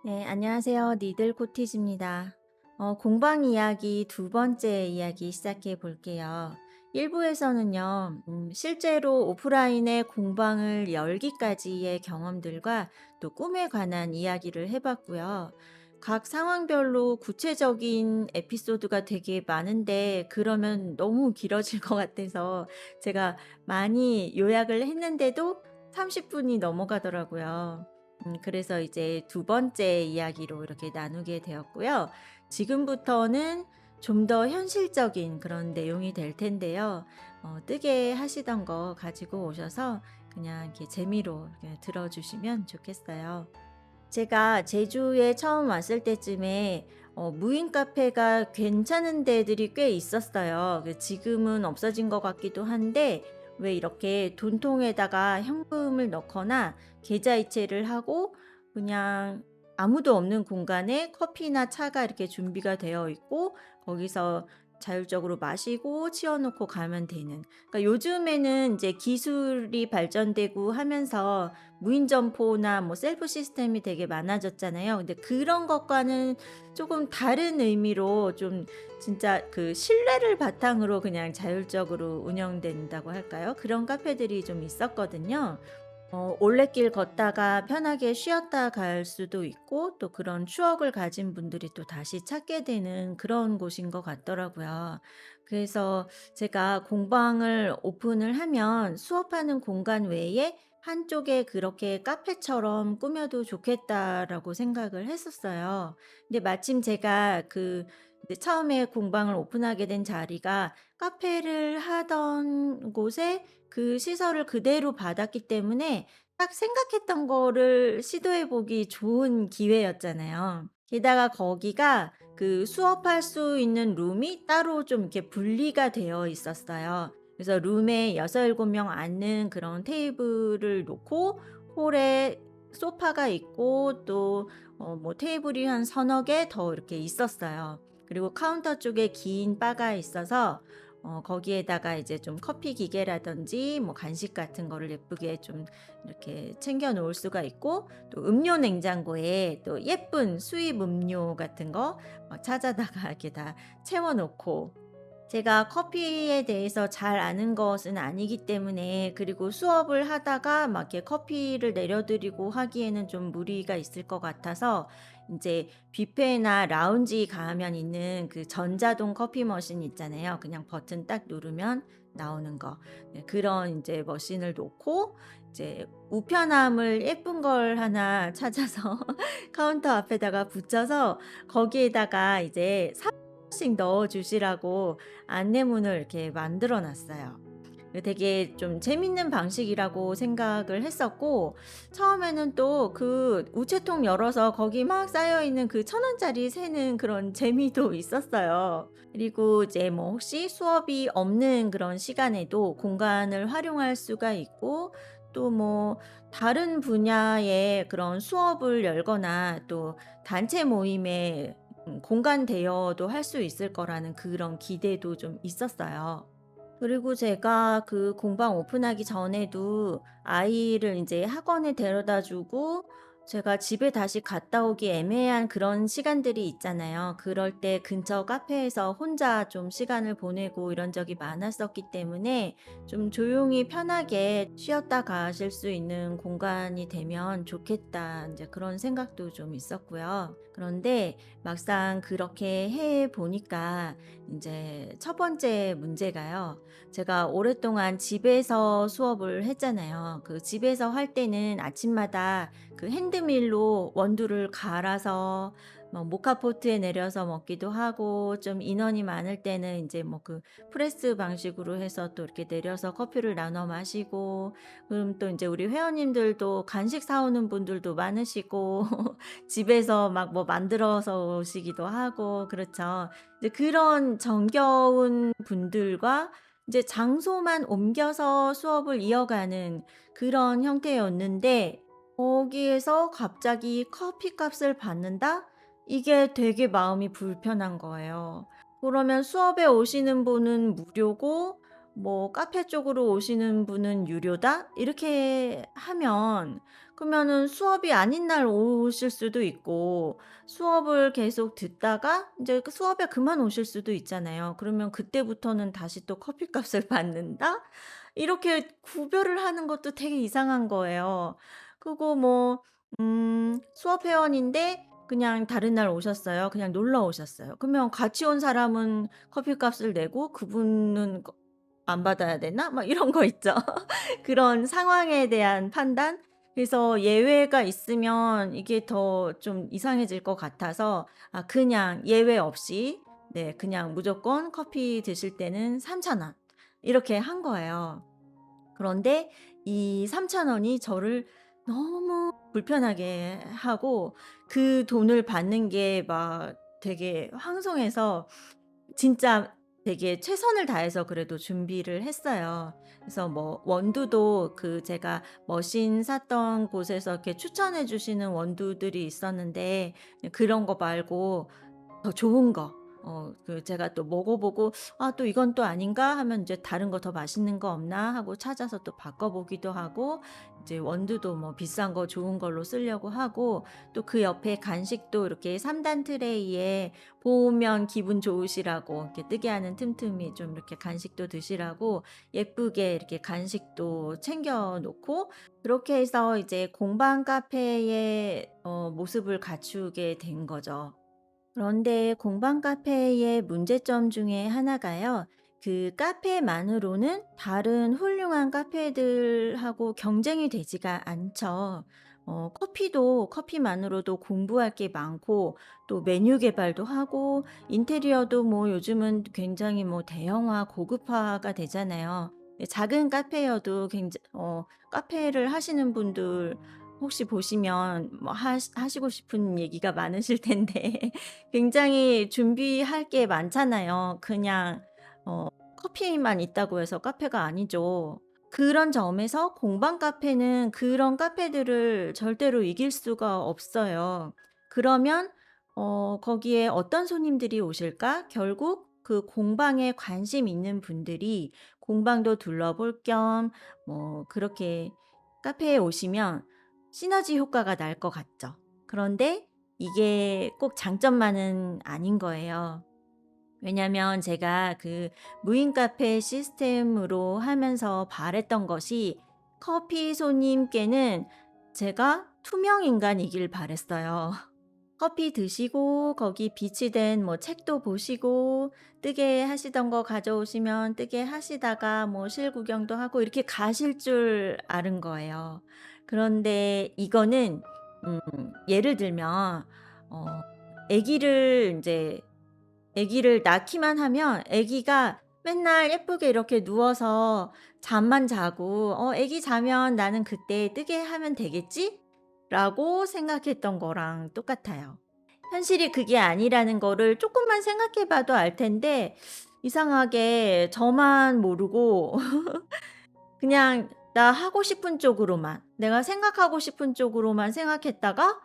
네, 안녕하세요. 니들 코티즈입니다. 공방 이야기 두 번째 이야기 시작해 볼게요. 1부에서는요, 실제로 오프라인의 공방을 열기까지의 경험들과 또 꿈에 관한 이야기를 해봤고요. 각 상황별로 구체적인 에피소드가 되게 많은데, 그러면 너무 길어질 것 같아서 제가 많이 요약을 했는데도 30분이 넘어가더라고요. 그래서 이제 두 번째 이야기로 이렇게 나누게 되었고요. 지금부터는 좀 더 현실적인 그런 내용이 될 텐데요. 뜨개 하시던 거 가지고 오셔서 그냥 이렇게 재미로 이렇게 들어주시면 좋겠어요. 제가 제주에 처음 왔을 때쯤에 무인 카페가 괜찮은 데들이 꽤 있었어요. 지금은 없어진 것 같기도 한데 왜 이렇게 돈통에다가 현금을 넣거나 계좌이체를 하고 그냥 아무도 없는 공간에 커피나 차가 이렇게 준비가 되어 있고 거기서 자율적으로 마시고 치워 놓고 가면 되는. 그러니까 요즘에는 이제 기술이 발전되고 하면서 무인 점포나 뭐 셀프 시스템이 되게 많아졌잖아요. 근데 그런 것과는 조금 다른 의미로 좀 진짜 그 신뢰를 바탕으로 그냥 자율적으로 운영된다고 할까요? 그런 카페들이 좀 있었거든요. 올레길 걷다가 편하게 쉬었다 갈 수도 있고 또 그런 추억을 가진 분들이 또 다시 찾게 되는 그런 곳인 것 같더라고요. 그래서 제가 공방을 오픈을 하면 수업하는 공간 외에 한쪽에 그렇게 카페처럼 꾸며도 좋겠다라고 생각을 했었어요. 근데 마침 제가 그 이제 처음에 공방을 오픈하게 된 자리가 카페를 하던 곳에 그 시설을 그대로 받았기 때문에 딱 생각했던 거를 시도해 보기 좋은 기회였잖아요. 게다가 거기가 그 수업할 수 있는 룸이 따로 좀 이렇게 분리가 되어 있었어요. 그래서 룸에 6-7명 앉는 그런 테이블을 놓고 홀에 소파가 있고 또 뭐 테이블이 한 서너 개 더 이렇게 있었어요. 그리고 카운터 쪽에 긴 바가 있어서 거기에다가 이제 좀 커피 기계라든지 뭐 간식 같은 거를 예쁘게 좀 이렇게 챙겨 놓을 수가 있고 또 음료 냉장고에 또 예쁜 수입 음료 같은 거 막 찾아다가 이렇게 다 채워 놓고 제가 커피에 대해서 잘 아는 것은 아니기 때문에 그리고 수업을 하다가 막 이렇게 커피를 내려 드리고 하기에는 좀 무리가 있을 것 같아서 인제 뷔페나 라운지 가면 있는 그 전자동 커피 머신 있잖아요. 그냥 버튼 딱 누르면 나오는 거. 네, 그런 인제 머신을 놓고 이제 우편함을 예쁜 걸 하나 찾아서 카운터 앞에다가 붙여서 거기에다가 이제 씩 넣어 주시라고 안내문을 이렇게 만들어 놨어요. 되게 좀 재밌는 방식이라고 생각을 했었고 처음에는 또 그 우체통 열어서 거기 막 쌓여 있는 그 1,000원짜리 세는 그런 재미도 있었어요. 그리고 이제 뭐 혹시 수업이 없는 그런 시간에도 공간을 활용할 수가 있고 또 뭐 다른 분야의 그런 수업을 열거나 또 단체 모임에 공간 대여도 할 수 있을 거라는 그런 기대도 좀 있었어요. 그리고 제가 그 공방 오픈하기 전에도 아이를 인제 학원에 데려다 주고 제가 집에 다시 갔다 오기 애매한 그런 시간들이 있잖아요. 그럴 때 근처 카페에서 혼자 좀 시간을 보내고 이런 적이 많았었기 때문에 좀 조용히 편하게 쉬었다 가실 수 있는 공간이 되면 좋겠다 인제 그런 생각도 좀 있었고요. 그런데 막상 그렇게 해 보니까 인제 첫 번째 문제가요. 제가 오랫동안 집에서 수업을 했잖아요. 그 집에서 할 때는 아침마다 그 핸드밀로 원두를 갈아서 뭐 모카포트에 내려서 먹기도 하고 좀 인원이 많을 때는 인제 뭐 그 프레스 방식으로 해서 또 이렇게 내려서 커피를 나눠 마시고 그럼 또 인제 우리 회원님들도 간식 사 오는 분들도 많으시고 집에서 막 뭐 만들어서 오시기도 하고 그렇죠. 이제 그런 정겨운 분들과 이제 장소만 옮겨서 수업을 이어가는 그런 형태였는데 거기에서 갑자기 커피값을 받는다? 이게 되게 마음이 불편한 거예요. 그러면 수업에 오시는 분은 무료고 뭐 "카페 쪽으로 오시는 분은 유료다." 이렇게 하면 그러면은 수업이 아닌 날 오실 수도 있고 수업을 계속 듣다가 인제 그 수업에 그만 오실 수도 있잖아요. 그러면 그때부터는 다시 또 커피값을 받는다? 이렇게 구별을 하는 것도 되게 이상한 거예요. 그리고 뭐 수업 회원인데 그냥 다른 날 오셨어요. 그냥 놀러 오셨어요. 그러면 같이 온 사람은 커피값을 내고 그분은 안 받아야 되나? 막 이런 거 있죠. 그런 상황에 대한 판단? 그래서 예외가 있으면 이게 더 좀 이상해질 것 같아서 그냥 예외 없이 네 그냥 무조건 커피 드실 때는 3,000원 이렇게 한 거예요. 그런데 이 3,000원이 저를 너무 불편하게 하고 그 돈을 받는 게 막 되게 황송해서 진짜 되게 최선을 다해서 그래도 준비를 했어요. 그래서 뭐 원두도 그 제가 머신 샀던 곳에서 이렇게 추천해 주시는 원두들이 있었는데 그런 거 말고 더 좋은 거 그 제가 또 먹어 보고 '아 또 이건 또 아닌가?' 하면 인제 '다른 거 더 맛있는 거 없나?' 하고 찾아서 또 바꿔 보기도 하고 이제 원두도 뭐 비싼 거 좋은 걸로 쓰려고 하고 또 그 옆에 간식도 이렇게 3단 트레이에 보면 기분 좋으시라고 이렇게 뜨게 하는 틈틈이 좀 이렇게 간식도 드시라고 예쁘게 이렇게 간식도 챙겨 놓고 그렇게 해서 이제 공방 카페의 모습을 갖추게 된 거죠. 그런데 공방 카페의 문제점 중에 하나가요. 그 카페만으로는 다른 훌륭한 카페들하고 경쟁이 되지가 않죠. 커피도 커피만으로도 공부할 게 많고 또 메뉴 개발도 하고 인테리어도 뭐 요즘은 굉장히 뭐 대형화, 고급화가 되잖아요. 작은 카페여도 카페를 하시는 분들 혹시 보시면 뭐 하시고 싶은 얘기가 많으실 텐데 굉장히 준비할 게 많잖아요. 그냥 어 커피만 있다고 해서 카페가 아니죠. 그런 점에서 공방 카페는 그런 카페들을 절대로 이길 수가 없어요. 그러면 거기에 어떤 손님들이 오실까? 결국 그 공방에 관심 있는 분들이 공방도 둘러볼 겸 뭐 그렇게 카페에 오시면 시너지 효과가 날 것 같죠. 그런데 이게 꼭 장점만은 아닌 거예요. 왜냐면 제가 그 무인 카페 시스템으로 하면서 바랐던 것이 커피 손님께는 제가 투명 인간이길 바랐어요. 커피 드시고 거기 비치된 뭐 책도 보시고 뜨개 하시던 거 가져오시면 뜨개 하시다가 뭐 실 구경도 하고 이렇게 가실 줄 아는 거예요. 그런데 이거는 음 예를 들면 어 아기를 인제 아기를 낳기만 하면 아기가 맨날 예쁘게 이렇게 누워서 잠만 자고 '아기 자면 나는 그때 뜨개 하면 되겠지?'라고 생각했던 거랑 똑같아요. 현실이 그게 아니라는 거를 쪼끔만 생각해 봐도 알 텐데 이상하게 저만 모르고 그냥 나 하고 싶은 쪽으로만 내가 생각하고 싶은 쪽으로만 생각했다가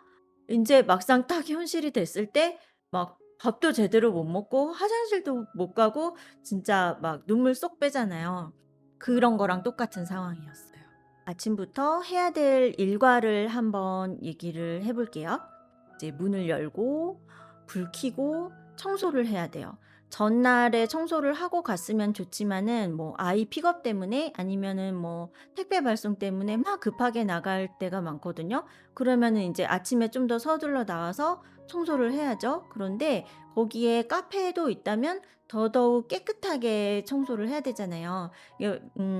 인제 막상 딱 현실이 됐을 때 막 밥도 제대로 못 먹고 화장실도 못 가고 진짜 막 눈물 쏙 빼잖아요. 그런 거랑 똑같은 상황이었어요. 아침부터 해야 될 일과를 한번 얘기를 해 볼게요. 이제 문을 열고 불 켜고 청소를 해야 돼요. 전날에 청소를 하고 갔으면 좋지만은 뭐 아이 픽업 때문에 아니면은 뭐 택배 발송 때문에 막 급하게 나갈 때가 많거든요. 그러면은 인제 아침에 좀 더 서둘러 나와서 청소를 해야죠. 그런데 거기에 카페도 있다면 더더욱 깨끗하게 청소를 해야 되잖아요.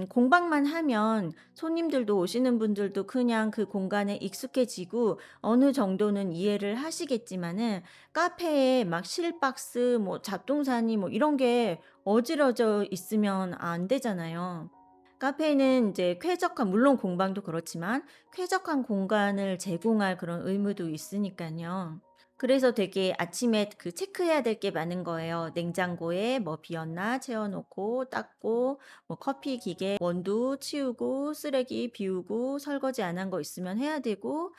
공방만 하면 손님들도 오시는 분들도 그냥 그 공간에 익숙해지고 어느 정도는 이해를 하시겠지만은 카페에 막 실박스 뭐 잡동사니 뭐 이런 게 어지러져 있으면 안 되잖아요. 카페는 이제 쾌적한 물론 공방도 그렇지만 쾌적한 공간을 제공할 그런 의무도 있으니깐요. 그래서 되게 아침에 그 체크해야 될 게 많은 거예요. 냉장고에 뭐 비었나 채워 놓고 닦고 뭐 커피 기계 원두 치우고 쓰레기 비우고 설거지 안 한 거 있으면 해야 되고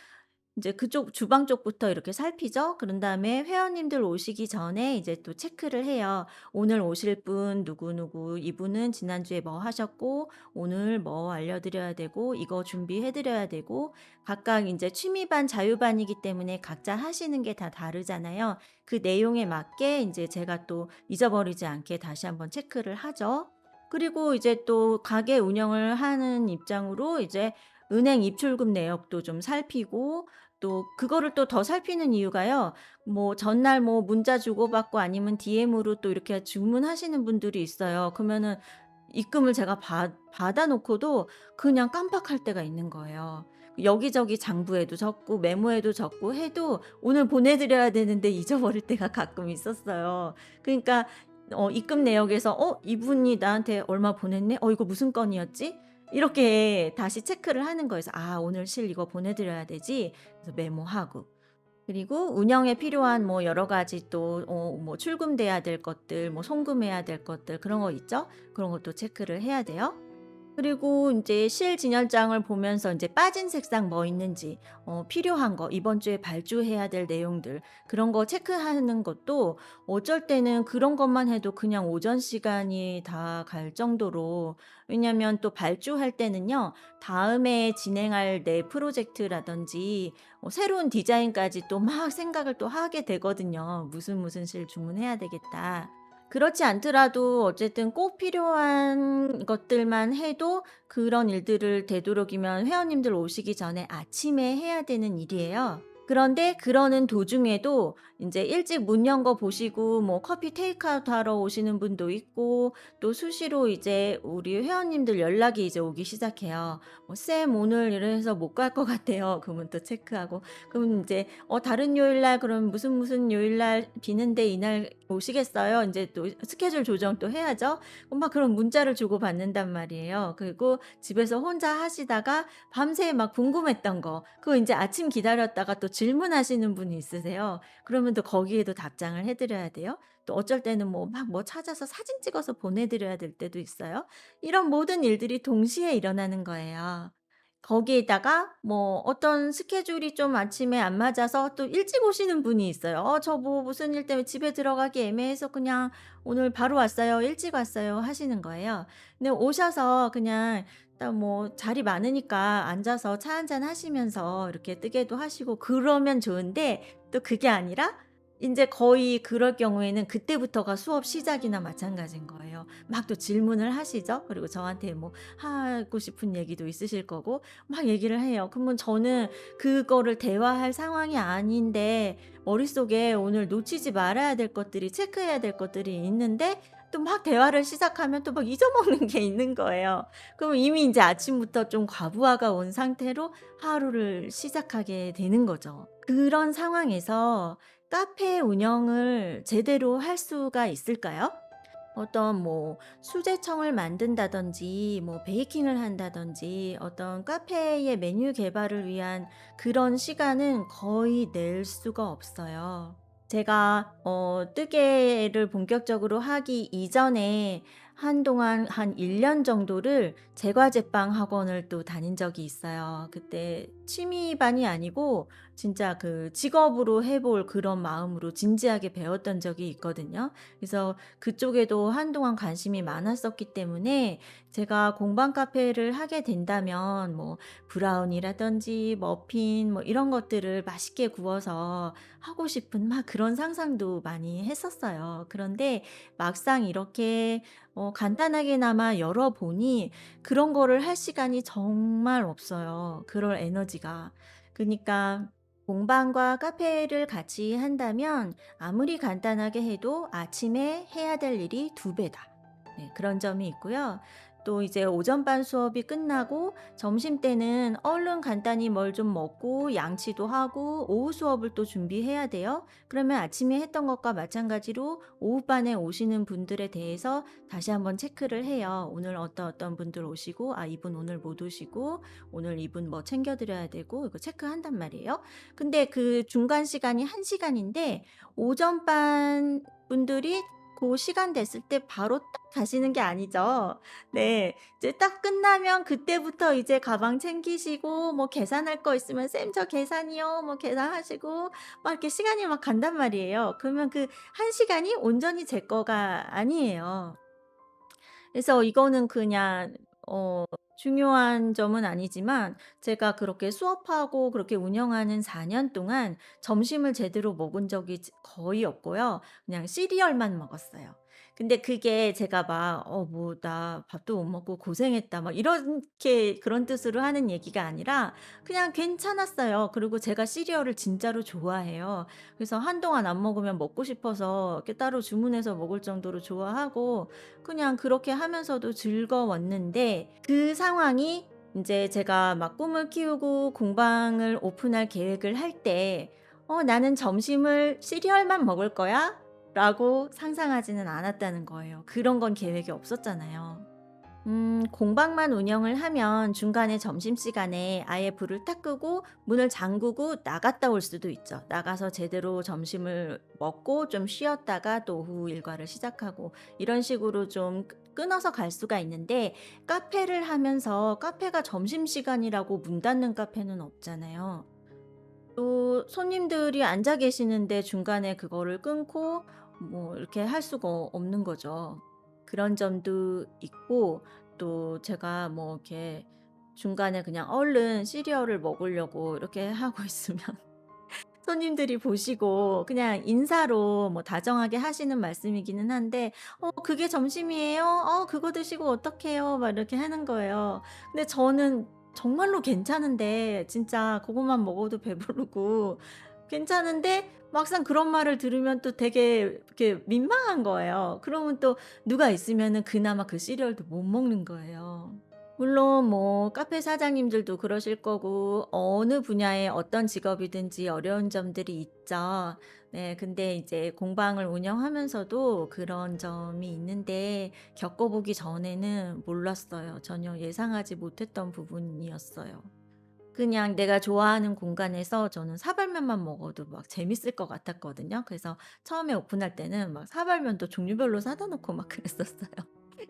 인제 그쪽 주방 쪽부터 이렇게 살피죠. 그런 다음에 회원님들 오시기 전에 이제 또 체크를 해요. 오늘 오실 분 누구누구, 이분은 지난주에 뭐 하셨고 오늘 뭐 알려드려야 되고 이거 준비해 드려야 되고, 각각 인제 취미반, 자유반이기 때문에 각자 하시는 게 다 다르잖아요. 그 내용에 맞게 인제 제가 또 잊어버리지 않게 다시 한번 체크를 하죠. 그리고 이제 또 가게 운영을 하는 입장으로 이제 은행 입출금 내역도 좀 살피고, 또 그거를 또 더 살피는 이유가요. 뭐 전날 뭐 문자 주고받고 아니면 DM으로 또 이렇게 주문하시는 분들이 있어요. 그러면은 입금을 제가 받아 놓고도 그냥 깜빡할 때가 있는 거예요. 여기저기 장부에도 적고 메모에도 적고 해도 오늘 보내 드려야 되는데 잊어버릴 때가 가끔 있었어요. 그러니까 입금 내역에서 '어 이분이 나한테 얼마 보냈네. 이거 무슨 건이었지?' 이렇게 다시 체크를 하는 거에서 '아 오늘 실 이거 보내 드려야 되지.' 그래서 메모하고, 그리고 운영에 필요한 뭐 여러 가지 또 뭐 출금돼야 될 것들, 뭐 송금해야 될 것들, 그런 거 있죠. 그런 것도 체크를 해야 돼요. 그리고 인제 실 진열장을 보면서 인제 빠진 색상 뭐 있는지, 필요한 거, 이번 주에 발주해야 될 내용들, 그런 거 체크하는 것도 어쩔 때는 그런 것만 해도 그냥 오전 시간이 다 갈 정도로. 왜냐면 또 발주할 때는요, 다음에 진행할 내 프로젝트라든지 새로운 디자인까지 또 막 생각을 또 하게 되거든요. '무슨 실 주문해야 되겠다.' 그렇지 않더라도 어쨌든 꼭 필요한 것들만 해도 그런 일들을 되도록이면 회원님들 오시기 전에 아침에 해야 되는 일이에요. 그런데 그러는 도중에도 인제 일찍 문 연 거 보시고 뭐 커피 테이크아웃 하러 오시는 분도 있고, 또 수시로 이제 우리 회원님들 연락이 이제 오기 시작해요. "쌤 오늘 이래서 못 갈 것 같아요." 그러면 또 체크하고, 그럼 인제 다른 요일 날 그럼 무슨 요일 날 비는데 이날 오시겠어요?" 인제 또 스케줄 조정 또 해야죠. 막 그런 문자를 주고받는단 말이에요. 그리고 집에서 혼자 하시다가 밤새 막 궁금했던 거, 그거 인제 아침 기다렸다가 또 질문하시는 분이 있으세요. 그러면 또 거기에도 답장을 해 드려야 돼요. 또 어쩔 때는 뭐 막 뭐 찾아서 사진 찍어서 보내 드려야 될 때도 있어요. 이런 모든 일들이 동시에 일어나는 거예요. 거기에다가 뭐 어떤 스케줄이 좀 아침에 안 맞아서 또 일찍 오시는 분이 있어요. 저 뭐 무슨 일 때문에 집에 들어가기 애매해서 그냥 오늘 바로 왔어요. 일찍 왔어요." 하시는 거예요. 근데 오셔서 그냥 딱 뭐 자리 많으니까 앉아서 차 한잔 하시면서 이렇게 뜨개도 하시고 그러면 좋은데, 또 그게 아니라 인제 거의 그럴 경우에는 그때부터가 수업 시작이나 마찬가지인 거예요. 막 또 질문을 하시죠. 그리고 저한테 뭐 하고 싶은 얘기도 있으실 거고 막 얘기를 해요. 그러면 저는 그거를 대화할 상황이 아닌데 머릿속에 오늘 놓치지 말아야 될 것들이, 체크해야 될 것들이 있는데 또 막 대화를 시작하면 또 막 잊어먹는 게 있는 거예요. 그러면 이미 인제 아침부터 좀 과부하가 온 상태로 하루를 시작하게 되는 거죠. 그런 상황에서 카페 운영을 제대로 할 수가 있을까요? 어떤 뭐 수제청을 만든다든지 뭐 베이킹을 한다든지 어떤 카페의 메뉴 개발을 위한 그런 시간은 거의 낼 수가 없어요. 제가 뜨개를 본격적으로 하기 이전에 한동안 한 1년 정도를 제과 제빵 학원을 또 다닌 적이 있어요. 그때 취미반이 아니고 진짜 그 직업으로 해볼 그런 마음으로 진지하게 배웠던 적이 있거든요. 그래서 그쪽에도 한동안 관심이 많았었기 때문에 제가 공방 카페를 하게 된다면 뭐 브라운이라든지 머핀 뭐 이런 것들을 맛있게 구워서 하고 싶은 막 그런 상상도 많이 했었어요. 그런데 막상 이렇게 간단하게나마 열어보니 그런 거를 할 시간이 정말 없어요, 그럴 에너지가. 그니까 공방과 카페를 같이 한다면 아무리 간단하게 해도 아침에 해야 될 일이 두 배다. 네, 그런 점이 있고요. 또 이제 오전반 수업이 끝나고 점심때는 얼른 간단히 뭘 좀 먹고 양치도 하고 오후 수업을 또 준비해야 돼요. 그러면 아침에 했던 것과 마찬가지로 오후반에 오시는 분들에 대해서 다시 한번 체크를 해요. 오늘 어떤 분들 오시고, 이분 오늘 못 오시고, 오늘 이분 뭐 챙겨 드려야 되고, 이거 체크한단 말이에요. 근데 그 중간 시간이 1 시간인데 오전반 분들이 고 시간 됐을 때 바로 딱 가시는 게 아니죠. 네. 이제 딱 끝나면 그때부터 이제 가방 챙기시고 뭐 계산할 거 있으면 "쌤 저 계산이요." 뭐 계산하시고 막 이렇게 시간이 막 간단 말이에요. 그러면 그 한 시간이 온전히 제 거가 아니에요. 그래서 이거는 그냥 어 중요한 점은 아니지만 제가 그렇게 수업하고 그렇게 운영하는 4년 동안 점심을 제대로 먹은 적이 거의 없고요. 그냥 시리얼만 먹었어요. 근데 그게 제가 막 뭐 "나 밥도 못 먹고 고생했다." 막 이렇게 그런 뜻으로 하는 얘기가 아니라 그냥 괜찮았어요. 그리고 제가 시리얼을 진짜로 좋아해요. 그래서 한동안 안 먹으면 먹고 싶어서 이렇게 따로 주문해서 먹을 정도로 좋아하고 그냥 그렇게 하면서도 즐거웠는데 그 상황이 인제 제가 막 꿈을 키우고 공방을 오픈할 계획을 할 때 '나는 점심을 시리얼만 먹을 거야.'라고 상상하지는 않았다는 거예요. 그런 건 계획이 없었잖아요. 공방만 운영을 하면 중간에 점심시간에 아예 불을 딱 끄고 문을 잠그고 나갔다 올 수도 있죠. 나가서 제대로 점심을 먹고 좀 쉬었다가 또 오후 일과를 시작하고 이런 식으로 좀 끊어서 갈 수가 있는데 카페를 하면서 카페가 점심시간이라고 문 닫는 카페는 없잖아요. 또 손님들이 앉아 계시는데 중간에 그거를 끊고 뭐 이렇게 할 수가 없는 거죠. 그런 점도 있고 또 제가 뭐 이렇게 중간에 그냥 얼른 시리얼을 먹으려고 이렇게 하고 있으면 손님들이 보시고 그냥 인사로 뭐 다정하게 하시는 말씀이기는 한데 그게 점심이에요? 그거 드시고 어떡해요?" 막 이렇게 하는 거예요. 근데 저는 정말로 괜찮은데 진짜 그것만 먹어도 배부르고 괜찮은데 막상 그런 말을 들으면 또 되게 이렇게 민망한 거예요. 그러면 또 누가 있으면은 그나마 그 시리얼도 못 먹는 거예요. 물론 뭐 카페 사장님들도 그러실 거고 어느 분야의 어떤 직업이든지 어려운 점들이 있죠. 네. 근데 이제 공방을 운영하면서도 그런 점이 있는데 겪어 보기 전에는 몰랐어요. 전혀 예상하지 못했던 부분이었어요. 그냥 내가 좋아하는 공간에서 저는 사발면만 먹어도 막 재밌을 것 같았거든요. 그래서 처음에 오픈할 때는 막 사발면도 종류별로 사다 놓고 막 그랬었어요.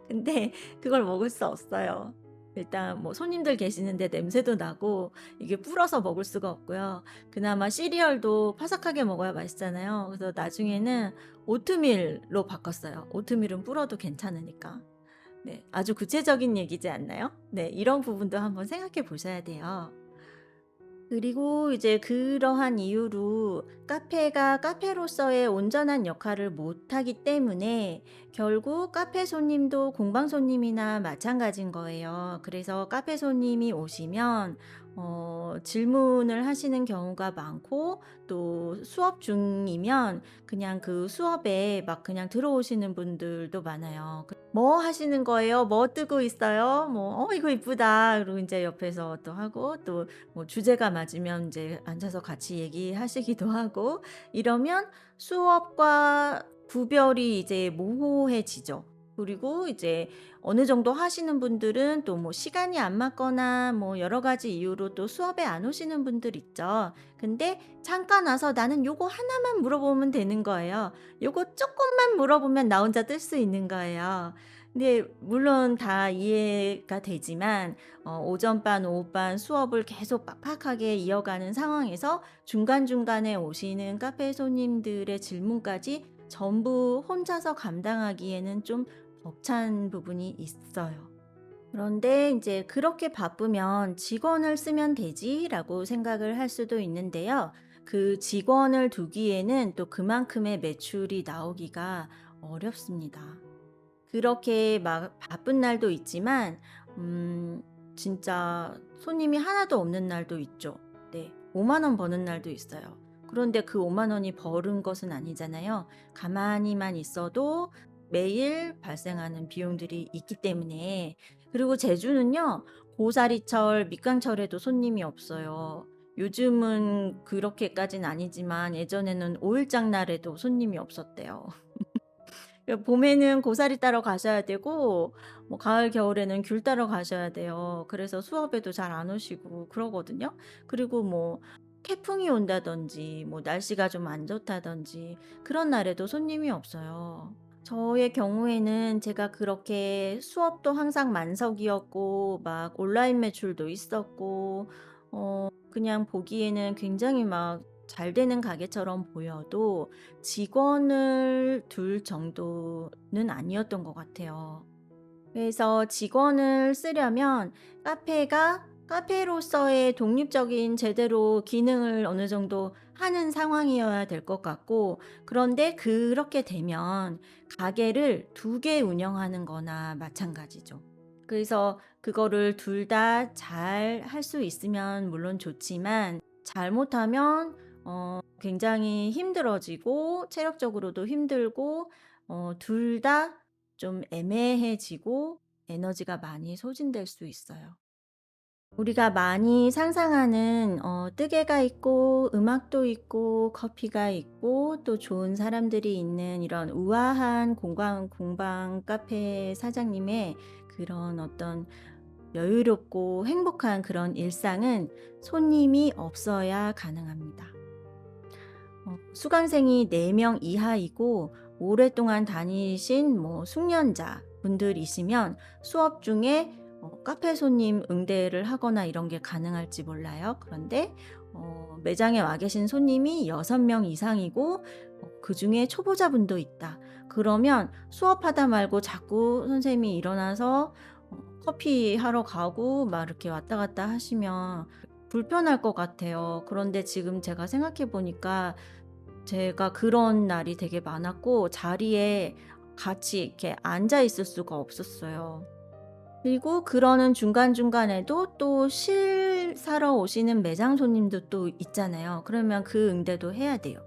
근데 그걸 먹을 수 없어요. 일단 뭐 손님들 계시는데 냄새도 나고 이게 불어서 먹을 수가 없고요. 그나마 시리얼도 바삭하게 먹어야 맛있잖아요. 그래서 나중에는 오트밀로 바꿨어요. 오트밀은 불어도 괜찮으니까. 네. 아주 구체적인 얘기지 않나요? 네. 이런 부분도 한번 생각해 보셔야 돼요. 그리고 이제 그러한 이유로 카페가 카페로서의 온전한 역할을 못하기 때문에 결국 카페 손님도 공방 손님이나 마찬가지인 거예요. 그래서 카페 손님이 오시면 질문을 하시는 경우가 많고 또 수업 중이면 그냥 그 수업에 막 그냥 들어오시는 분들도 많아요. "뭐 하시는 거예요? 뭐 뜨고 있어요?" 뭐 이거 이쁘다." 그리고 인제 옆에서 또 하고 또 뭐 주제가 맞으면 인제 앉아서 같이 얘기하시기도 하고 이러면 수업과 구별이 이제 모호해지죠. 그리고 이제 어느 정도 하시는 분들은 또 뭐 시간이 안 맞거나 뭐 여러 가지 이유로 또 수업에 안 오시는 분들 있죠. 근데 잠깐 와서 나는 요거 하나만 물어보면 되는 거예요. 요거 쪼끔만 물어보면 나 혼자 뜰 수 있는 거예요. 근데 물론 다 이해가 되지만 오전반, 오후반 수업을 계속 빡빡하게 이어가는 상황에서 중간중간에 오시는 카페 손님들의 질문까지 전부 혼자서 감당하기에는 좀 벅찬 부분이 있어요. 그런데 이제 '그렇게 바쁘면 직원을 쓰면 되지.'라고 생각을 할 수도 있는데요. 그 직원을 두기에는 또 그만큼의 매출이 나오기가 어렵습니다. 그렇게 막 바쁜 날도 있지만 음 진짜 손님이 하나도 없는 날도 있죠. 네. 5만 원 버는 날도 있어요. 그런데 그 5만 원이 벌은 것은 아니잖아요. 가만히만 있어도 매일 발생하는 비용들이 있기 때문에. 그리고 제주는요. 고사리철, 밑강철에도 손님이 없어요. 요즘은 그렇게까진 아니지만 예전에는 5 일장날에도 손님이 없었대요. 봄에는 고사리 따러 가셔야 되고 뭐 가을 겨울에는 귤 따러 가셔야 돼요. 그래서 수업에도 잘 안 오시고 그러거든요. 그리고 뭐 태풍이 온다든지 뭐 날씨가 좀 안 좋다든지 그런 날에도 손님이 없어요. 저의 경우에는 제가 그렇게 수업도 항상 만석이었고 막 온라인 매출도 있었고 그냥 보기에는 굉장히 막 잘 되는 가게처럼 보여도 직원을 둘 정도는 아니었던 것 같아요. 그래서 직원을 쓰려면 카페가 카페로서의 독립적인 제대로 기능을 어느 정도 하는 상황이어야 될 것 같고, 그런데 그렇게 되면 가게를 2개 운영하는 거나 마찬가지죠. 그래서 그거를 둘 다 잘 할 수 있으면 물론 좋지만, 잘못하면 굉장히 힘들어지고 체력적으로도 힘들고 둘 다 좀 애매해지고 에너지가 많이 소진될 수 있어요. 우리가 많이 상상하는 뜨개가 있고 음악도 있고 커피가 있고 또 좋은 사람들이 있는 이런 우아한 공방 카페 사장님의 그런 어떤 여유롭고 행복한 그런 일상은 손님이 없어야 가능합니다. 수강생이 4명 이하이고 오랫동안 다니신 숙련자 분들이시면 수업 중에 카페 손님 응대를 하거나 이런 게 가능할지 몰라요. 그런데 매장에 와 계신 손님이 6명 이상이고 그중에 초보자분도 있다. 그러면 수업하다 말고 자꾸 선생님이 일어나서 커피 하러 가고 막 이렇게 왔다 갔다 하시면 불편할 것 같아요. 그런데 지금 제가 생각해 보니까 제가 그런 날이 되게 많았고 자리에 같이 이렇게 앉아 있을 수가 없었어요. 그리고 그러는 중간중간에도 또 실 사러 오시는 매장 손님도 또 있잖아요. 그러면 그 응대도 해야 돼요.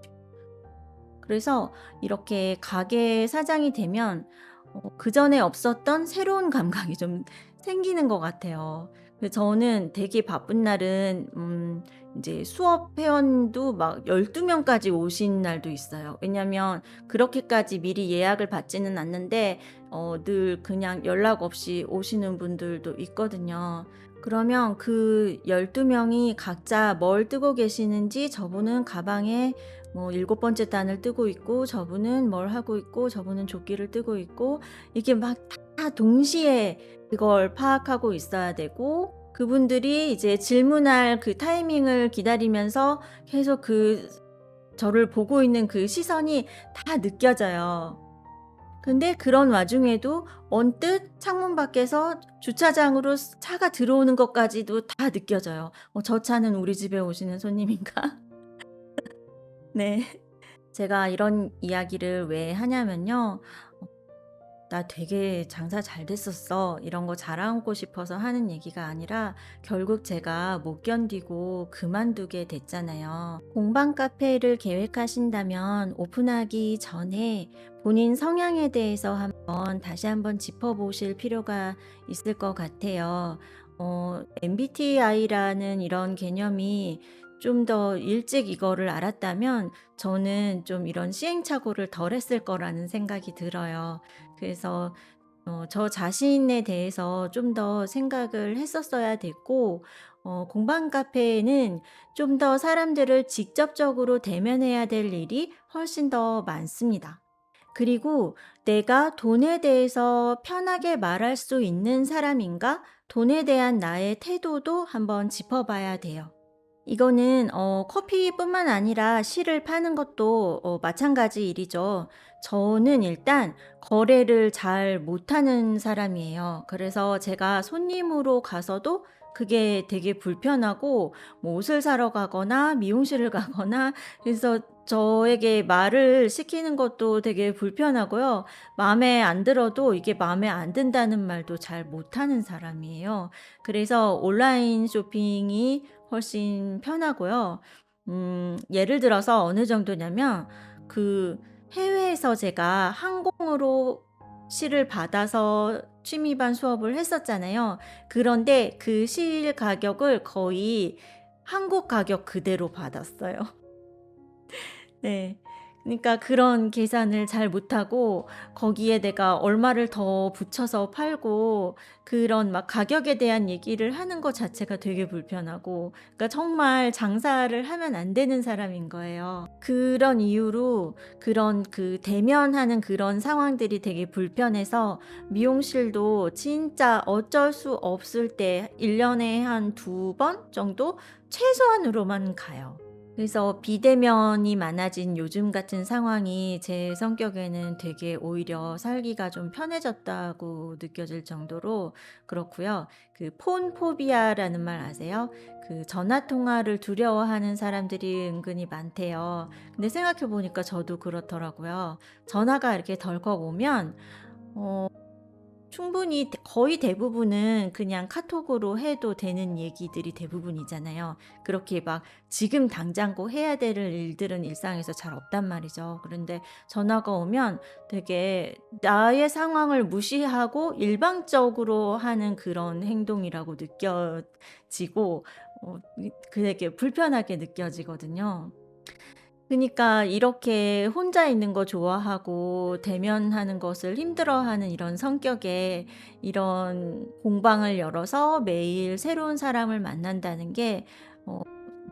그래서 이렇게 가게 사장이 되면 그전에 없었던 새로운 감각이 좀 생기는 것 같아요. 저는 되게 바쁜 날은 인제 수업 회원도 막 12 명까지 오신 날도 있어요. 왜냐면 그렇게까지 미리 예약을 받지는 않는데 늘 그냥 연락 없이 오시는 분들도 있거든요. 그러면 그 12 명이 각자 뭘 뜨고 계시는지, 저분은 가방에 7 번째 단을 뜨고 있고 저분은 뭘 하고 있고 저분은 조끼를 뜨고 있고, 이게 막 다 동시에 그걸 파악하고 있어야 되고, 그분들이 이제 질문할 그 타이밍을 기다리면서 계속 저를 보고 있는 그 시선이 다 느껴져요. 근데 그런 와중에도 언뜻 창문 밖에서 주차장으로 차가 들어오는 것까지도 다 느껴져요. '저 차는 우리 집에 오시는 손님인가?' 네. 제가 이런 이야기를 왜 하냐면요. "나 되게 장사 잘 됐었어." 이런 거 자랑하고 싶어서 하는 얘기가 아니라, 결국 제가 못 견디고 그만두게 됐잖아요. 공방 카페를 계획하신다면 오픈하기 전에 본인 성향에 대해서 다시 한번 짚어보실 필요가 있을 것 같아요. MBTI라는 이런 개념이 좀 더 일찍 이거를 알았다면 저는 좀 이런 시행착오를 덜 했을 거라는 생각이 들어요. 그래서 저 자신에 대해서 좀 더 생각을 했었어야 됐고, 공방 카페에는 좀 더 사람들을 직접적으로 대면해야 될 일이 훨씬 더 많습니다. 그리고 '내가 돈에 대해서 편하게 말할 수 있는 사람인가?' 돈에 대한 나의 태도도 한번 짚어 봐야 돼요. 이거는 커피뿐만 아니라 실을 파는 것도 마찬가지 일이죠. 저는 일단 거래를 잘 못하는 사람이에요. 그래서 제가 손님으로 가서도 그게 되게 불편하고, 옷을 사러 가거나 미용실을 가거나, 그래서 저에게 말을 시키는 것도 되게 불편하고요. 마음에 안 들어도 이게 마음에 안 든다는 말도 잘 못하는 사람이에요. 그래서 온라인 쇼핑이 훨씬 편하고요. 예를 들어서 어느 정도냐면, 그 해외에서 제가 항공으로 실을 받아서 취미반 수업을 했었잖아요. 그런데 그 실 가격을 거의 한국 가격 그대로 받았어요. 네. 그러니까 그런 계산을 잘 못하고 거기에 내가 얼마를 더 붙여서 팔고 그런 막 가격에 대한 얘기를 하는 것 자체가 되게 불편하고, 그러니까 정말 장사를 하면 안 되는 사람인 거예요. 그런 이유로 그런 그 대면하는 그런 상황들이 되게 불편해서 미용실도 진짜 어쩔 수 없을 때 1 년에 한 2번 정도 최소한으로만 가요. 그래서 비대면이 많아진 요즘 같은 상황이 제 성격에는 되게 오히려 살기가 좀 편해졌다고 느껴질 정도로 그렇고요. 그 폰 포비아라는 말 아세요? 그 전화 통화를 두려워하는 사람들이 은근히 많대요. 근데 생각해 보니까 저도 그렇더라고요. 전화가 이렇게 덜컥 오면 어 충분히 거의 대부분은 그냥 카톡으로 해도 되는 얘기들이 대부분이잖아요. 그렇게 막 지금 당장 꼭 해야 될 일들은 일상에서 잘 없단 말이죠. 그런데 전화가 오면 되게 나의 상황을 무시하고 일방적으로 하는 그런 행동이라고 느껴지고 되게 불편하게 느껴지거든요. 그니까 이렇게 혼자 있는 거 좋아하고 대면하는 것을 힘들어하는 이런 성격에 이런 공방을 열어서 매일 새로운 사람을 만난다는 게 어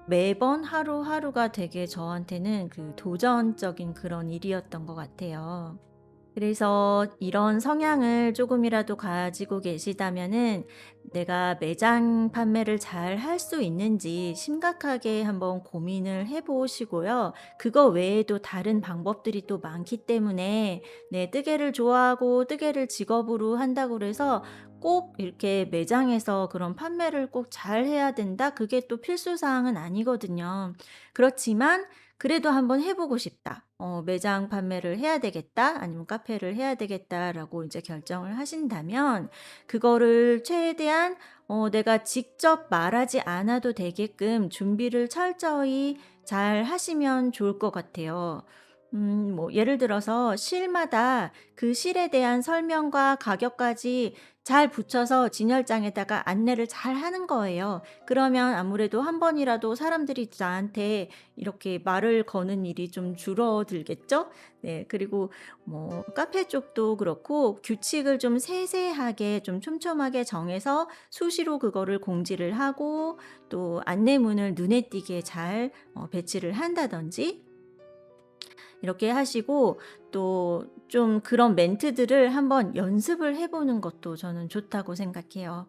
매번 하루하루가 되게 저한테는 그 도전적인 그런 일이었던 것 같아요. 그래서 이런 성향을 조금이라도 가지고 계시다면은 내가 매장 판매를 잘 할 수 있는지 심각하게 한번 고민을 해 보시고요. 그거 외에도 다른 방법들이 또 많기 때문에 뜨개를 좋아하고 뜨개를 직업으로 한다고 그래서 꼭 이렇게 매장에서 그런 판매를 꼭 잘해야 된다, 그게 또 필수 사항은 아니거든요. 그렇지만 그래도 '한번 해 보고 싶다. 매장 판매를 해야 되겠다.' 아니면 '카페를 해야 되겠다.'라고 이제 결정을 하신다면 그거를 최대한 내가 직접 말하지 않아도 되게끔 준비를 철저히 잘 하시면 좋을 것 같아요. 뭐 예를 들어서 실마다 그 실에 대한 설명과 가격까지 잘 붙여서 진열장에다가 안내를 잘 하는 거예요. 그러면 아무래도 한 번이라도 사람들이 나한테 이렇게 말을 거는 일이 좀 줄어들겠죠? 네. 그리고 뭐 카페 쪽도 그렇고 규칙을 좀 세세하게 좀 촘촘하게 정해서 수시로 그거를 공지를 하고 또 안내문을 눈에 띄게 잘 배치를 한다든지 이렇게 하시고, 또 좀 그런 멘트들을 한번 연습을 해 보는 것도 저는 좋다고 생각해요.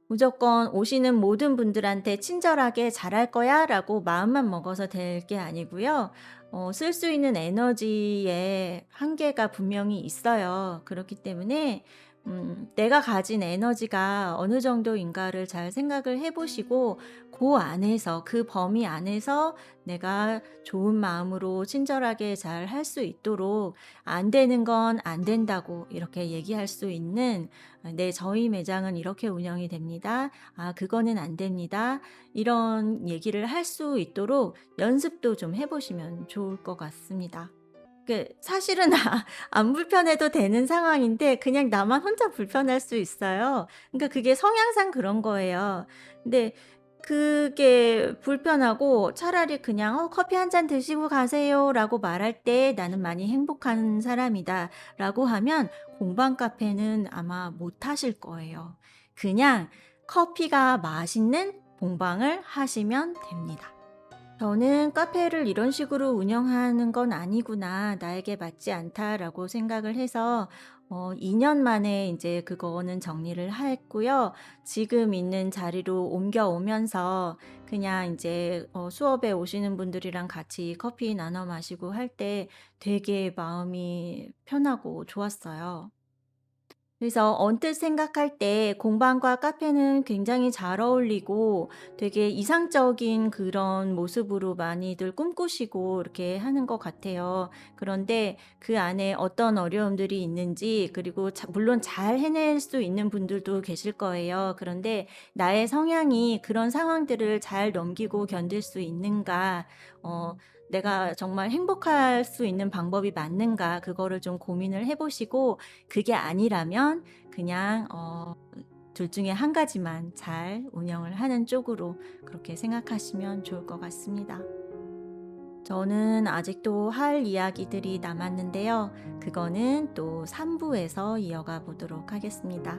무조건 오시는 모든 분들한테 친절하게 "잘할 거야."라고 마음만 먹어서 될 게 아니고요. 쓸 수 있는 에너지에 한계가 분명히 있어요. 그렇기 때문에 내가 가진 에너지가 어느 정도인가를 잘 생각을 해 보시고 그 안에서, 그 범위 안에서 내가 좋은 마음으로 친절하게 잘 할 수 있도록 안 되는 건 안 된다고 이렇게 얘기할 수 있는, "네, 저희 매장은 이렇게 운영이 됩니다. 아, 그거는 안 됩니다." 이런 얘기를 할 수 있도록 연습도 좀 해 보시면 좋을 것 같습니다. 사실은 안 불편해도 되는 상황인데 그냥 나만 혼자 불편할 수 있어요. 그러니까 그게 성향상 그런 거예요. 근데 그게 불편하고 차라리 그냥 커피 한 잔 드시고 가세요."라고 말할 때 "나는 많이 행복한 사람이다."라고 하면 공방 카페는 아마 못 하실 거예요. 그냥 커피가 맛있는 공방을 하시면 됩니다. 저는 '카페를 이런 식으로 운영하는 건 아니구나. 나에게 맞지 않다.'라고 생각을 해서 2년 만에 이제 그거는 정리를 했고요. 지금 있는 자리로 옮겨오면서 그냥 이제 수업에 오시는 분들이랑 같이 커피 나눠 마시고 할 때 되게 마음이 편하고 좋았어요. 그래서 언뜻 생각할 때 공방과 카페는 굉장히 잘 어울리고 되게 이상적인 그런 모습으로 많이들 꿈꾸시고 이렇게 하는 것 같아요. 그런데 그 안에 어떤 어려움들이 있는지, 그리고 물론 잘 해낼 수 있는 분들도 계실 거예요. 그런데 나의 성향이 그런 상황들을 잘 넘기고 견딜 수 있는가, 내가 정말 행복할 수 있는 방법이 맞는가, 그거를 좀 고민을 해 보시고, 그게 아니라면 그냥 둘 중에 한 가지만 잘 운영을 하는 쪽으로 그렇게 생각하시면 좋을 것 같습니다. 저는 아직도 할 이야기들이 남았는데요. 그거는 또 3부에서 이어가 보도록 하겠습니다.